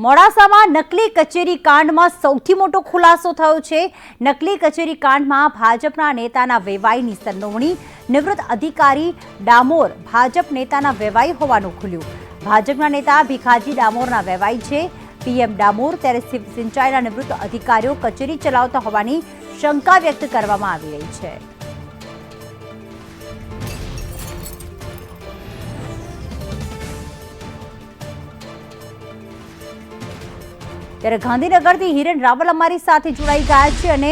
મોડાસામાં નકલી કચેરી કાંડમાં સૌથી મોટો ખુલાસો થયો છે। નકલી કચેરી કાંડમાં ભાજપના નેતાના વેવાઈની સંડોવણી। નિવૃત્ત અધિકારી ડામોર ભાજપ નેતાના વેવાઈ હોવાનું ખુલ્યું। ભાજપના નેતા ભીખાજી ડામોરના વેવાઈ છે પીએમ ડામોર, ત્યારે સિંચાઈના નિવૃત્ત અધિકારીઓ કચેરી ચલાવતા હોવાની શંકા વ્યક્ત કરવામાં આવી રહી છે। ત્યારે ગાંધીનગરથી હિરેન રાવલ અમારી સાથે જોડાઈ ગયા છે અને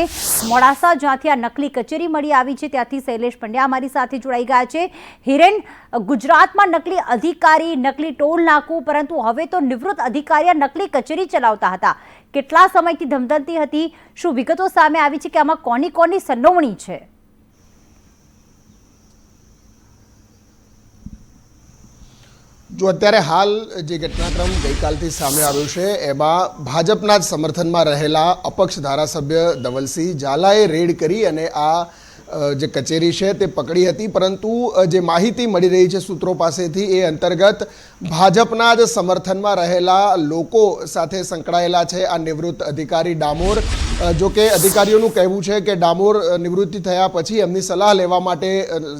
મોડાસા જ્યાંથી આ નકલી કચેરી મળી આવી છે ત્યાંથી શૈલેષ પંડ્યા અમારી સાથે જોડાઈ ગયા છે। હિરેન, ગુજરાતમાં નકલી અધિકારી, નકલી ટોલ નાકું, પરંતુ હવે તો નિવૃત્ત અધિકારી નકલી કચેરી ચલાવતા હતા। કેટલા સમયથી ધમધમતી હતી? શું વિગતો સામે આવી છે કે આમાં કોની કોની સંડોવણી છે? જો અત્યારે હાલ જે ઘટનાક્રમ ગઈકાલથી સામે આવ્યો છે એમાં ભાજપના જ સમર્થનમાં રહેલા અપક્ષ ધારાસભ્ય ધવલસિંહ ઝાલાએ રેડ કરી અને આ જે કચેરી છે તે પકડી હતી, પરંતુ જે માહિતી મળી રહી છે સૂત્રો પાસેથી એ અંતર્ગત ભાજપના જ સમર્થનમાં રહેલા લોકો સાથે સંકળાયેલા છે આ નિવૃત્ત અધિકારી ડામોર। જો કે અધિકારીઓનું કહેવું છે કે ડામોર નિવૃત્તિ થયા પછી એમની સલાહ લેવા માટે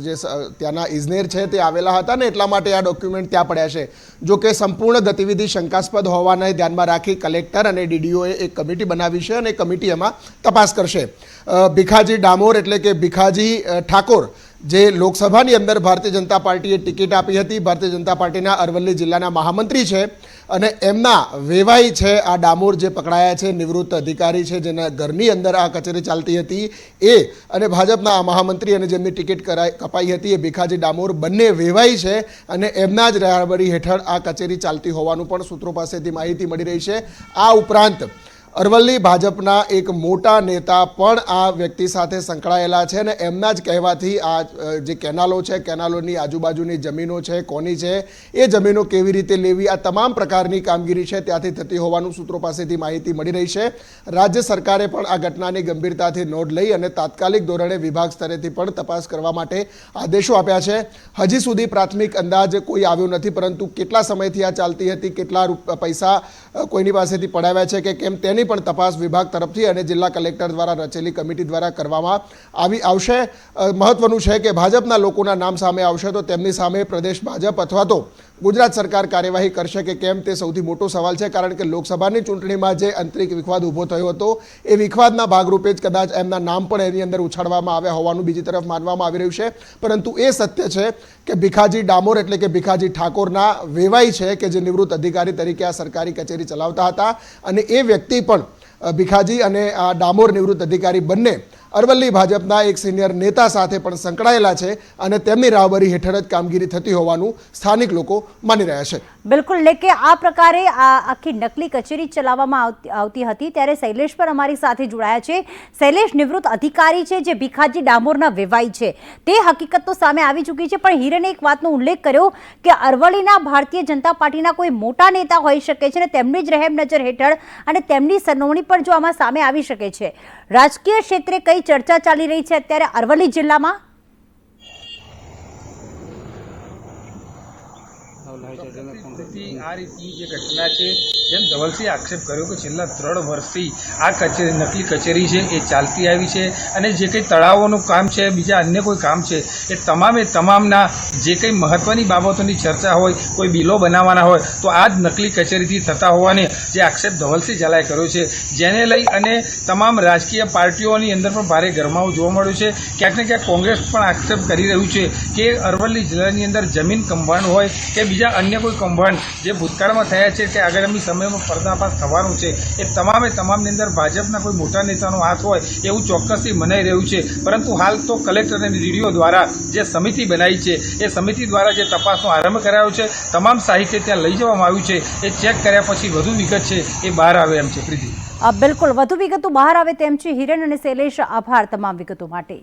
જે ત્યાંના ઇજનેર છે તે આવેલા હતા ને એટલા માટે આ ડોક્યુમેન્ટ ત્યાં પડ્યા છે। જો કે સંપૂર્ણ ગતિવિધિ શંકાસ્પદ હોવાને ધ્યાનમાં રાખી કલેક્ટર અને ડીડીઓએ એક કમિટી બનાવી છે અને કમિટી એમાં તપાસ કરશે। ભીખાજી ડામોર એટલે કે ભીખાજી ઠાકોર જે લોકસભાની અંદર ભારતીય જનતા પાર્ટીએ ટિકિટ આપી હતી, ભારતીય જનતા પાર્ટીના અરવલ્લી જિલ્લાના મહામંત્રી છે અને એમના વેવાઈ છે આ ડામોર જે પકડાયા છે, નિવૃત્ત અધિકારી છે જેના ઘરની અંદર આ કચેરી ચાલતી હતી, એ અને ભાજપના મહામંત્રી અને જેમની ટિકિટ કપાઈ હતી એ ભીખાજી ડામોર બંને વેવાઈ છે અને એમના જ રહેબરી હેઠળ આ કચેરી ચાલતી હોવાનું પણ સૂત્રો પાસેથી માહિતી મળી રહી છે। આ ઉપરાંત અરવલ્લી ભાજપના એક મોટા નેતા પણ આ વ્યક્તિ સાથે સંકળાયેલા છે અને એમના જ કહેવાથી આ જે કેનાલો છે, કેનાલોની આજુબાજુની જમીનો છે, કોની છે, એ જમીનો કેવી રીતે લેવી, આ તમામ પ્રકારની કામગીરી છે ત્યાંથી થતી હોવાનું સૂત્રો પાસેથી માહિતી મળી રહી છે। રાજ્ય સરકારે પણ આ ઘટનાની ગંભીરતાથી નોંધ લઈ અને તાત્કાલિક ધોરણે વિભાગ સ્તરેથી પણ તપાસ કરવા માટે આદેશો આપ્યા છે। હજી સુધી પ્રાથમિક અંદાજ કોઈ આવ્યો નથી, પરંતુ કેટલા સમયથી આ ચાલતી હતી, કેટલા પૈસા કોઈની પાસેથી પડાવ્યા છે કે કેમ તેની પણ તપાસ વિભાગ તરફથી અને જિલ્લા કલેક્ટર દ્વારા રચેલી કમિટી દ્વારા કરવામાં આવશે। મહત્વનું છે કે ભાજપના લોકોના નામ સામે આવશે તો તેમની સામે પ્રદેશ ભાજપ અથવા તો ગુજરાત સરકાર કાર્યવાહી કરશે કે કેમ તે સૌથી મોટો સવાલ છે, કારણ કે લોકસભાની ચૂંટણીમાં જે આંતરિક વિખવાદ ઊભો થયો હતો એ વિખવાદના ભાગરૂપે જ કદાચ એમના નામ પણ એની અંદર ઉછાળવામાં આવ્યા હોવાનું બીજી તરફ માનવામાં આવી રહ્યું છે। પરંતુ એ સત્ય છે કે ભીખાજી ડામોર એટલે કે ભીખાજી ઠાકોરના વેવાઈ છે કે જે નિવૃત્ત અધિકારી તરીકે આ સરકારી કચેરી ચલાવતા હતા અને એ વ્યક્તિ પણ ભીખાજી અને આ ડામોર નિવૃત્ત અધિકારી બંને અરવલ્લી ભાજપના એક સિનિયર નેતા સાથે પણ સંકળાયેલા છે અને તેમની રાહબરી હેઠળ જ કામગીરી થતી હોવાનું સ્થાનિક લોકો માની રહ્યા છે। બિલકુલ, એટલે કે આ પ્રકારે આ આખી નકલી કચેરી ચલાવવામાં આવતી હતી। ત્યારે શૈલેષ પર અમારી સાથે જોડાયા છે। શૈલેષ, નિવૃત્ત અધિકારી છે જે ભીખાજી ડામોરના વેવાઈ છે તે હકીકત તો સામે આવી ચૂકી છે, પણ હિરેને એક વાતનો ઉલ્લેખ કર્યો કે અરવલ્લીના ભારતીય જનતા પાર્ટીના કોઈ મોટા નેતા હોઈ શકે છે અને તેમની જ રહેમ નજર હેઠળ અને તેમની સંડોવણી પણ જો આમાં સામે આવી શકે છે। રાજકીય ક્ષેત્રે કઈ ચર્ચા ચાલી રહી છે અત્યારે અરવલ્લી જિલ્લામાં? આ રીતની જે ઘટના છે, જેમ ધવલસિંહે આક્ષેપ કર્યો કે છેલ્લા 3 વર્ષથી આ કચેરી નકલી કચેરી છે એ ચાલતી આવી છે અને જે કંઈ તળાવોનું કામ છે, બીજા અન્ય કોઈ કામ છે, એ તમામના જે કંઈ મહત્વની બાબતોની ચર્ચા હોય, કોઈ બિલો બનાવવાના હોય તો આ જ નકલી કચેરીથી થતા હોવાને જે આક્ષેપ ધવલસિંહ ઝાલાએ કર્યો છે, જેને લઈ અને તમામ રાજકીય પાર્ટીઓની અંદર પણ ભારે ગરમાવો જોવા મળ્યો છે। ક્યાંક ને ક્યાંક કોંગ્રેસ પણ આક્ષેપ કરી રહ્યું છે કે અરવલ્લી જિલ્લાની અંદર જમીન કૌભાંડ હોય કે બીજા અન્ય કોઈ કૌભાંડ જે ભૂતકાળમાં થયા છે કે આગામી સમયમાં પર્દાફાશ થવાનું છે, એ તમામની અંદર ભાજપના કોઈ મોટા નેતાનો હાથ હોય એવું ચોક્કસથી મનાઈ રહ્યું છે। પરંતુ હાલ તો કલેક્ટર અને ડીડીઓ દ્વારા જે સમિતિ બનાવી છે એ સમિતિ દ્વારા જે તપાસનો આરંભ કરાયો છે, તમામ સાહિત્ય ત્યાં લઈ જવામાં આવ્યું છે, એ ચેક કર્યા પછી વધુ વિગત છે એ બહાર આવે એમ છે। પ્રીતિ, બિલકુલ, વધુ વિગતો બહાર આવે તેમ છે। હિરેન અને શૈલેષ, આભાર તમામ વિગતો માટે।